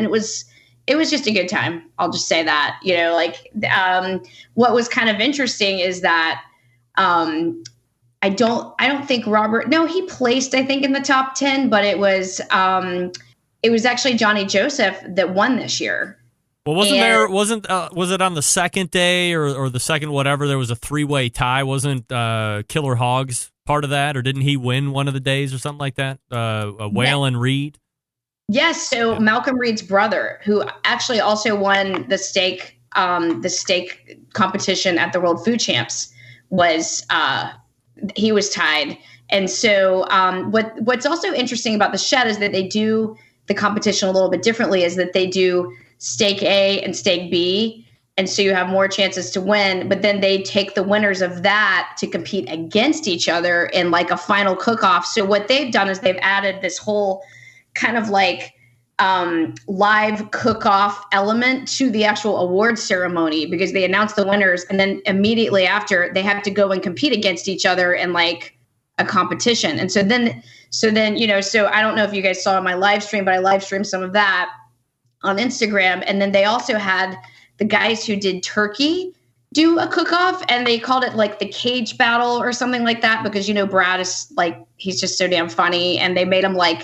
it was just a good time. I'll just say that, what was kind of interesting is that, I don't think Robert, no, he placed, I think, in the top 10, but it was actually Johnny Joseph that won this year. Well, was it on the second day or the second whatever, there was a three-way tie? Wasn't Killer Hogs part of that, or didn't he win one of the days or something like that? Waylon Reed? Yes, so Malcolm Reed's brother, who actually also won the steak competition at the World Food Champs, he was tied. And so what's also interesting about the Shed is that they do the competition a little bit differently, is that they do stake A and stake B. And so you have more chances to win, but then they take the winners of that to compete against each other in like a final cook-off. So what they've done is they've added this whole kind of like live cook-off element to the actual award ceremony, because they announce the winners and then immediately after they have to go and compete against each other in like a competition. And so then, so I don't know if you guys saw my live stream, but I live streamed some of that on Instagram. And then they also had the guys who did turkey do a cook-off, and they called it like the cage battle or something like that, because, Brad is like, he's just so damn funny. And they made him like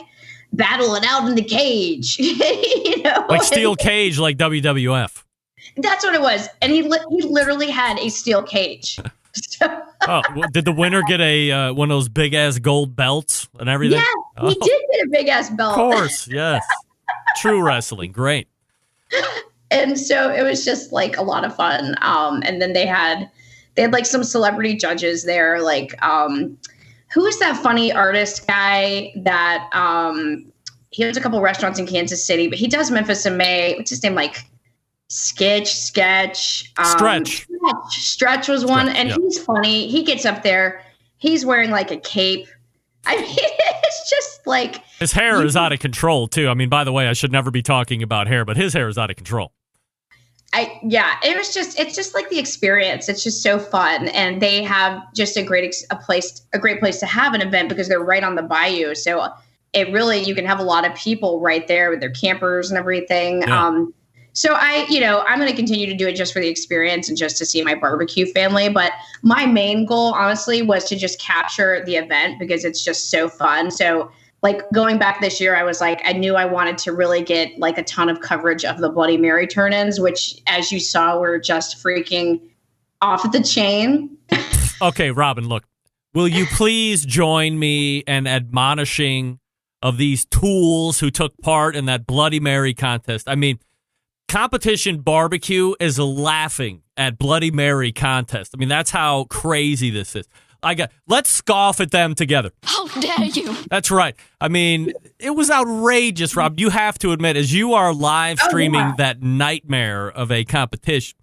battle it out in the cage, like steel cage, like WWF. That's what it was. And he literally had a steel cage. Did the winner get a one of those big ass gold belts and everything? Yeah, he did get a big ass belt. Of course, yes. True wrestling, great. And so it was just like a lot of fun. And then they had like some celebrity judges there, like who is that funny artist guy that he owns a couple restaurants in Kansas City, but he does Memphis in May. What's his name? Like Stretch was one, and he's funny. He gets up there, he's wearing like a cape. I mean, it's just like his hair is out of control too. I mean, by the way, I should never be talking about hair, but his hair is out of control. It's just like the experience. It's just so fun. And they have just a great place to have an event because they're right on the bayou. So it really, you can have a lot of people right there with their campers and everything. Yeah. So I'm going to continue to do it just for the experience and just to see my barbecue family. But my main goal, honestly, was to just capture the event because it's just so fun. So like going back this year, I was like, I knew I wanted to really get like a ton of coverage of the Bloody Mary turn-ins, which as you saw, were just freaking off the chain. Okay, Robyn, look, will you please join me in admonishing of these tools who took part in that Bloody Mary contest? I mean, competition barbecue is laughing at Bloody Mary contest. I mean, that's how crazy this is. Let's scoff at them together. How dare you? That's right. I mean, it was outrageous, Rob. You have to admit, as you are live streaming that nightmare of a competition,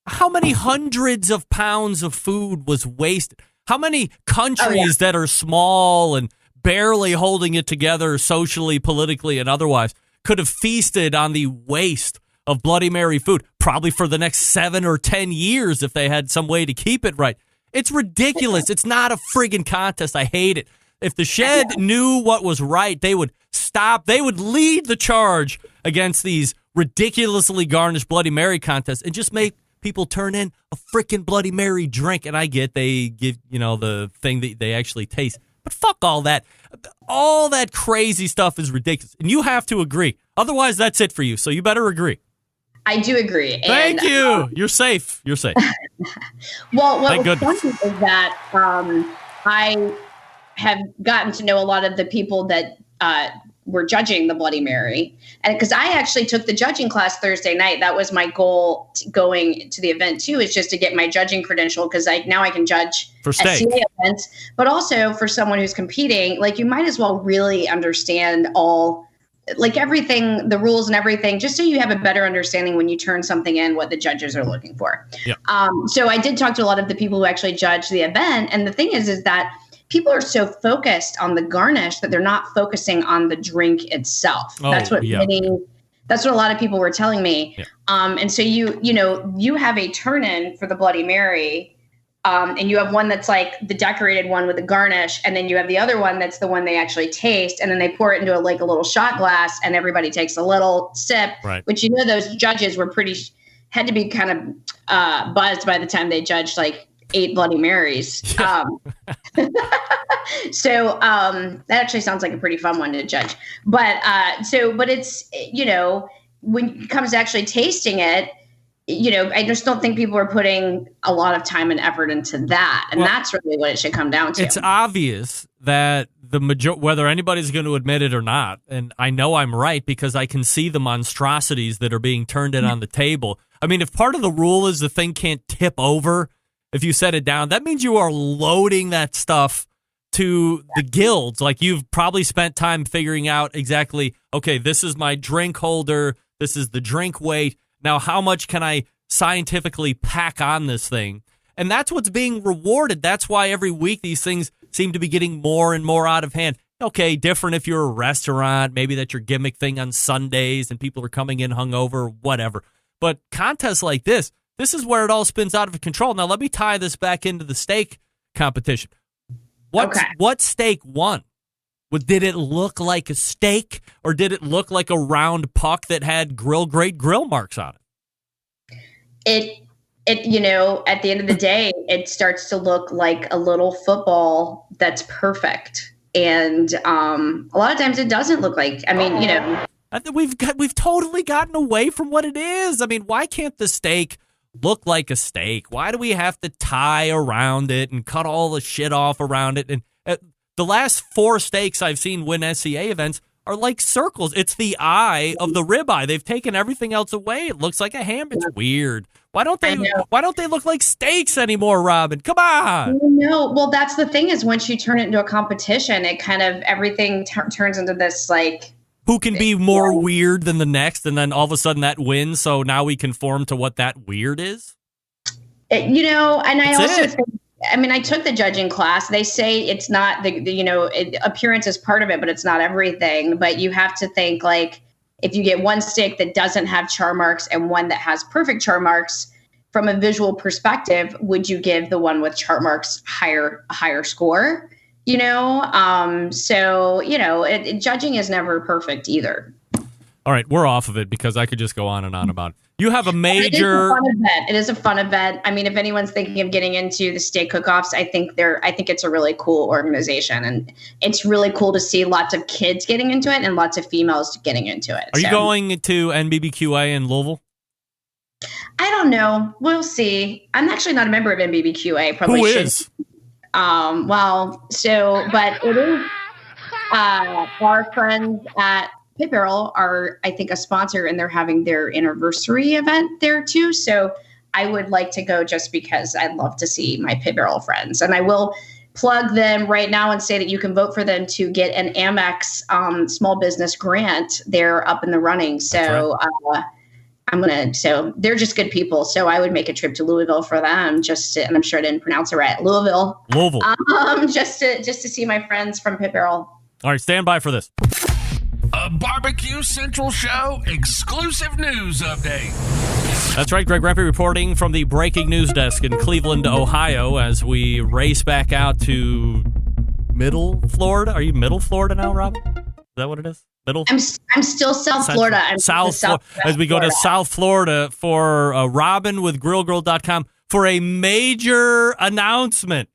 how many hundreds of pounds of food was wasted? How many countries that are small and barely holding it together socially, politically, and otherwise could have feasted on the waste of Bloody Mary food, probably for the next 7 or 10 years if they had some way to keep it right. It's ridiculous. It's not a friggin' contest. I hate it. If the Shed knew what was right, they would stop. They would lead the charge against these ridiculously garnished Bloody Mary contests and just make people turn in a frickin' Bloody Mary drink. And I get they give, the thing that they actually taste. But fuck all that. All that crazy stuff is ridiculous. And you have to agree. Otherwise, that's it for you. So you better agree. I do agree. Thank you. You're safe. You're safe. Well, what was funny is that I have gotten to know a lot of the people that were judging the Bloody Mary. And because I actually took the judging class Thursday night, that was my goal going to the event too, is just to get my judging credential because now I can judge for steak events. But also for someone who's competing, like you might as well really understand everything, the rules and everything, just so you have a better understanding when you turn something in, what the judges are looking for. Yep. So I did talk to a lot of the people who actually judge the event. And the thing is that people are so focused on the garnish that they're not focusing on the drink itself. That's what a lot of people were telling me. Yeah. And so you have a turn-in for the Bloody Mary, and you have one that's like the decorated one with the garnish, and then you have the other one that's the one they actually taste, and then they pour it into a little shot glass, and everybody takes a little sip. Right. Which those judges were had to be kind of buzzed by the time they judged 8 Bloody Marys. So that actually sounds like a pretty fun one to judge. But it's when it comes to actually tasting it. I just don't think people are putting a lot of time and effort into that. And that's really what it should come down to. It's obvious that whether anybody's going to admit it or not, and I know I'm right because I can see the monstrosities that are being turned in on the table. I mean, if part of the rule is the thing can't tip over if you set it down, that means you are loading that stuff to the gills. Like you've probably spent time figuring out exactly, okay, this is my drink holder, this is the drink weight. Now, how much can I scientifically pack on this thing? And that's what's being rewarded. That's why every week these things seem to be getting more and more out of hand. Okay, different if you're a restaurant. Maybe that's your gimmick thing on Sundays and people are coming in hungover, whatever. But contests like this is where it all spins out of control. Now, let me tie this back into the steak competition. What steak won? Did it look like a steak, or did it look like a round puck that had great grill marks on it? At the end of the day, it starts to look like a little football that's perfect. And a lot of times it doesn't look like, I think we've totally gotten away from what it is. I mean, why can't the steak look like a steak? Why do we have to tie around it and cut all the shit off around it? And the last 4 steaks I've seen win SCA events are like circles. It's the eye of the ribeye. They've taken everything else away. It looks like a ham. It's weird. Why don't they look like steaks anymore, Robyn? Come on. No, well, that's the thing is once you turn it into a competition, it kind of everything turns into this who can be more weird than the next, and then all of a sudden that wins. So now we conform to what that weird is. And I also think. I took the judging class. They say it's not appearance is part of it, but it's not everything. But you have to think if you get one steak that doesn't have char marks and one that has perfect char marks, from a visual perspective, would you give the one with char marks a higher score? So judging is never perfect either. All right, we're off of it because I could just go on and on about it. You have a major. It is a fun event. I mean, if anyone's thinking of getting into the steak cook-offs, I think it's a really cool organization, and it's really cool to see lots of kids getting into it and lots of females getting into it. Are you going to NBBQA in Louisville? I don't know. We'll see. I'm actually not a member of NBBQA. Probably Who should. is? But it is our friends at Pit Barrel are, I think, a sponsor, and they're having their anniversary event there too. So I would like to go just because I'd love to see my Pit Barrel friends. And I will plug them right now and say that you can vote for them to get an Amex small business grant. They're up in the running. So so they're just good people. So I would make a trip to Louisville for them and I'm sure I didn't pronounce it right. Louisville. Just to see my friends from Pit Barrel. All right, stand by for this. A Barbecue Central Show exclusive news update. That's right, Greg Rempe reporting from the breaking news desk in Cleveland, Ohio, as we race back out to Middle Florida. Are you Middle Florida now, Rob? Is that what it is? Middle? I'm still South Florida. As we go to South Florida for Robyn with GrillGirl.com for a major announcement.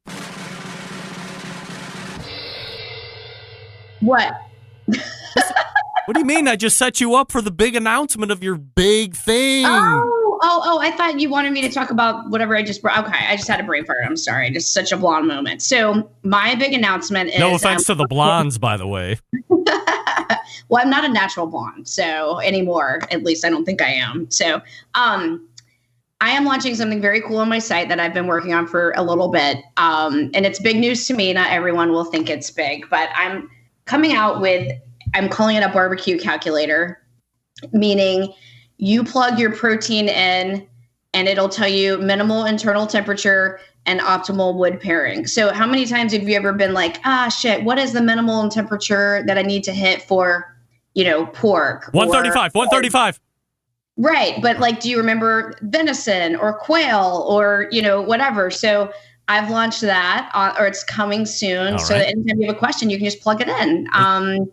What? What do you mean? I just set you up for the big announcement of your big thing. Oh, I thought you wanted me to talk about whatever I just brought. Okay, I just had a brain fart. I'm sorry. Just such a blonde moment. So my big announcement is... No offense to the blondes, by the way. Well, I'm not a natural blonde, so anymore. At least I don't think I am. So I am launching something very cool on my site that I've been working on for a little bit. And it's big news to me. Not everyone will think it's big, but I'm coming out with... I'm calling it a barbecue calculator, meaning you plug your protein in and it'll tell you minimal internal temperature and optimal wood pairing. So how many times have you ever been like, what is the minimal temperature that I need to hit for, pork? 135. Right. But do you remember venison or quail or, whatever? So I've launched that, or it's coming soon. So that anytime you have a question, you can just plug it in.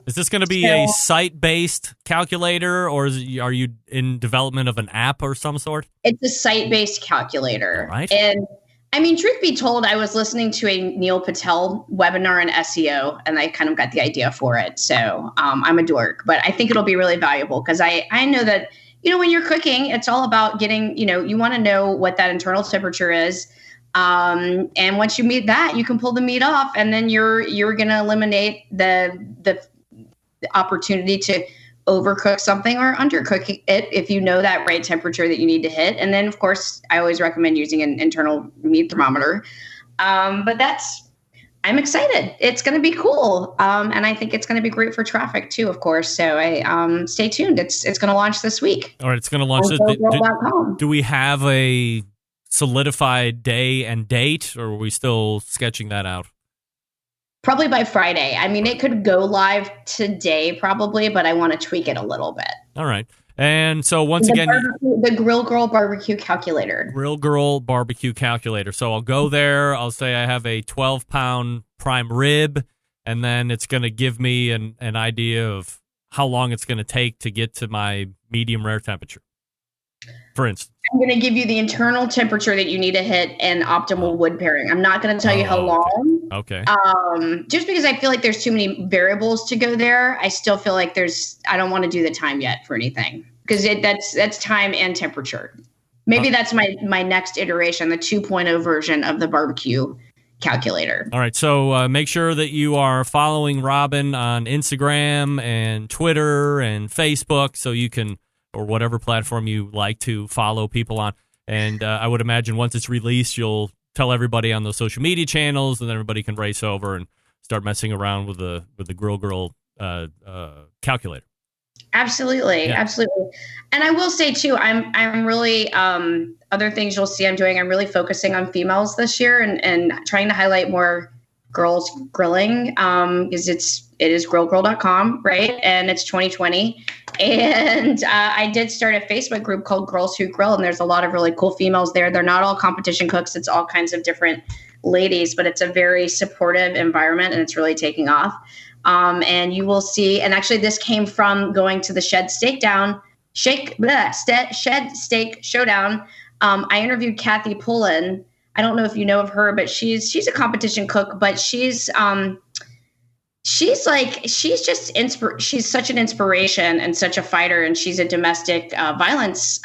Is this going to be a site-based calculator, or are you in development of an app or some sort? It's a site-based calculator. All right. And I mean, truth be told, I was listening to a Neil Patel webinar on SEO, and I kind of got the idea for it. So I'm a dork, but I think it'll be really valuable because I know that, when you're cooking, it's all about getting, you want to know what that internal temperature is. And once you meet that, you can pull the meat off, and then you're going to eliminate the opportunity to overcook something or undercook it if you know that right temperature that you need to hit. And then, of course, I always recommend using an internal meat thermometer. But I'm excited. It's going to be cool. And I think it's going to be great for traffic too, of course. So stay tuned. It's going to launch this week. All right, it's going to launch. Do we have a solidified day and date, or are we still sketching that out? Probably by Friday. I mean, it could go live today probably, but I want to tweak it a little bit. All right. And so once again, the Grill Girl Barbecue Calculator. Grill Girl Barbecue Calculator. So I'll go there. I'll say I have a 12-pound prime rib, and then it's going to give me an idea of how long it's going to take to get to my medium rare temperature, for instance. I'm going to give you the internal temperature that you need to hit and optimal wood pairing. I'm not going to tell you how long. Okay. Just because I feel like there's too many variables to go there. I still feel like I don't want to do the time yet for anything because that's time and temperature. Maybe that's my next iteration, the 2.0 version of the barbecue calculator. All right. So make sure that you are following Robyn on Instagram and Twitter and Facebook so you can, or whatever platform you like to follow people on. And I would imagine once it's released, you'll tell everybody on those social media channels, and then everybody can race over and start messing around with the Grill Girl calculator. Absolutely. Yeah. Absolutely. And I will say too, I'm really, other things you'll see I'm doing, I'm really focusing on females this year and trying to highlight more girls grilling, because it is grillgirl.com, right? And it's 2020. And I did start a Facebook group called Girls Who Grill, and there's a lot of really cool females there. They're not all competition cooks. It's all kinds of different ladies, but it's a very supportive environment, and it's really taking off. And you will see, and actually this came from going to the Shed Steak Showdown. I interviewed Kathy Pullen. I don't know if you know of her, but she's a competition cook, but she's such an inspiration and such a fighter, and she's a domestic violence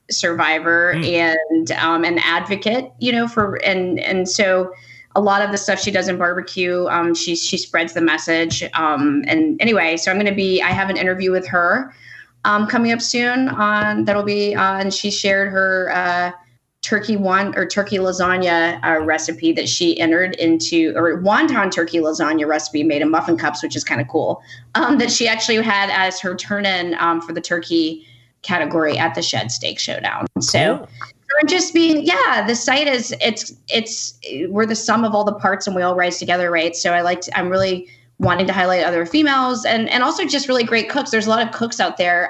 survivor and an advocate, and so a lot of the stuff she does in barbecue, she spreads the message. And anyway, so I have an interview with her coming up soon that'll be and she shared her turkey lasagna recipe that she entered into, or wonton turkey lasagna recipe made in muffin cups, which is kind of cool, that she actually had as her turn-in for the turkey category at the Shed Steak Showdown. So just being, the site is, we're the sum of all the parts and we all rise together, right? So I'm really wanting to highlight other females and also just really great cooks. There's a lot of cooks out there.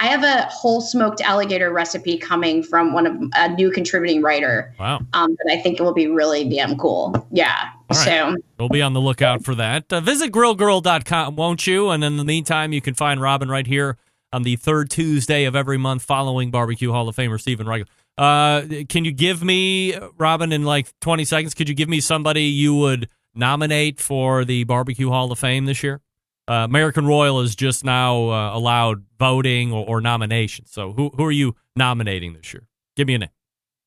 I have a whole smoked alligator recipe coming from a new contributing writer. Wow. That I think it will be really damn cool. Yeah. All right. So we'll be on the lookout for that. Visit grillgirl.com, won't you? And in the meantime, you can find Robyn right here on the third Tuesday of every month following Barbecue Hall of Famer Stephen Raichlen. Can you give me, Robyn, in like 20 seconds, could you give me somebody you would nominate for the Barbecue Hall of Fame this year? American Royal is just now allowed voting or nominations. So who are you nominating this year? Give me a name.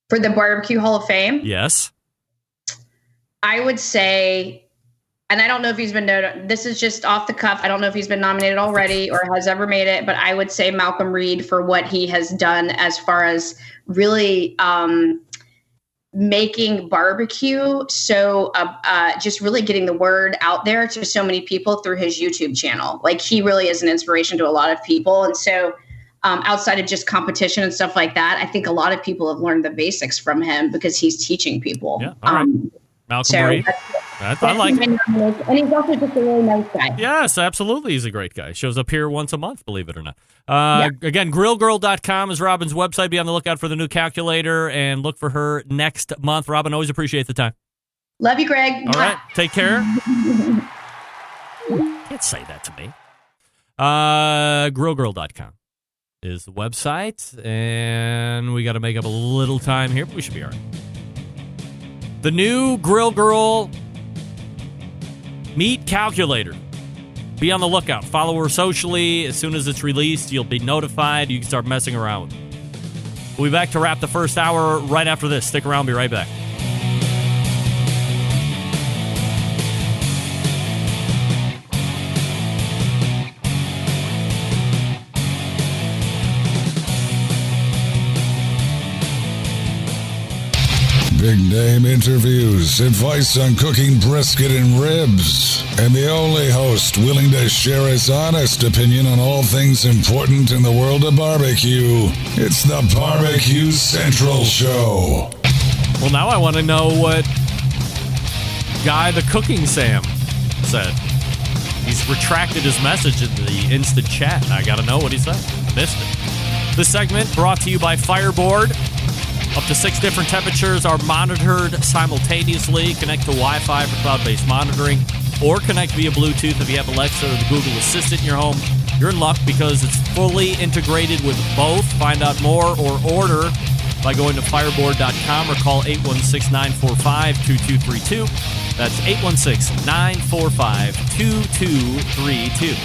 For the Barbecue Hall of Fame? Yes. I would say, and I don't know if he's been nominated. This is just off the cuff. I don't know if he's been nominated already or has ever made it, but I would say Malcolm Reed for what he has done as far as really making barbecue. So just really getting the word out there to so many people through his YouTube channel. Like he really is an inspiration to a lot of people. And so outside of just competition and stuff like that, I think a lot of people have learned the basics from him because he's teaching people. Yeah, all right. Malcolm Reed. I like it. And he's also just a really nice guy. Yes, absolutely. He's a great guy. Shows up here once a month, believe it or not. Again, grillgirl.com is Robyn's website. Be on the lookout for the new calculator and look for her next month. Robyn, always appreciate the time. Love you, Greg. All right. Take care. Can't say that to me. Grillgirl.com is the website. And we got to make up a little time here, but we should be all right. The new Grill Girl Meat Calculator. Be on the lookout. Follow her socially. As soon as it's released, you'll be notified. You can start messing around with it. We'll be back to wrap the first hour right after this. Stick around. Be right back. Big name interviews, advice on cooking brisket and ribs, and the only host willing to share his honest opinion on all things important in the world of barbecue. It's the Barbecue Central Show. Well, now I want to know what Guy the Cooking Sam said. He's retracted his message in the instant chat. I got to know what he said. I missed it. This segment brought to you by Fireboard. Up to 6 different temperatures are monitored simultaneously. Connect to Wi-Fi for cloud-based monitoring, or connect via Bluetooth if you have Alexa or the Google Assistant in your home. You're in luck because it's fully integrated with both. Find out more or order by going to fireboard.com or call 816-945-2232. That's 816-945-2232.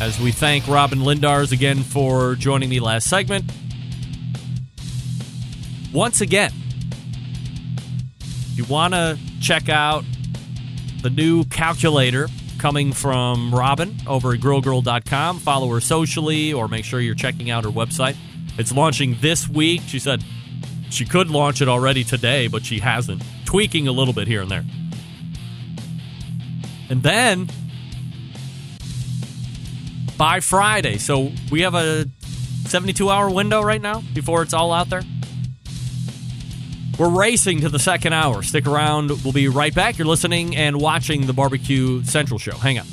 As we thank Robyn Lindars again for joining me last segment. Once again, if you want to check out the new calculator coming from Robyn over at grillgirl.com, follow her socially or make sure you're checking out her website. It's launching this week. She said she could launch it already today, but she hasn't. Tweaking a little bit here and there. And then by Friday. So we have a 72-hour window right now before it's all out there. We're racing to the second hour. Stick around. We'll be right back. You're listening and watching the Barbecue Central Show. Hang on.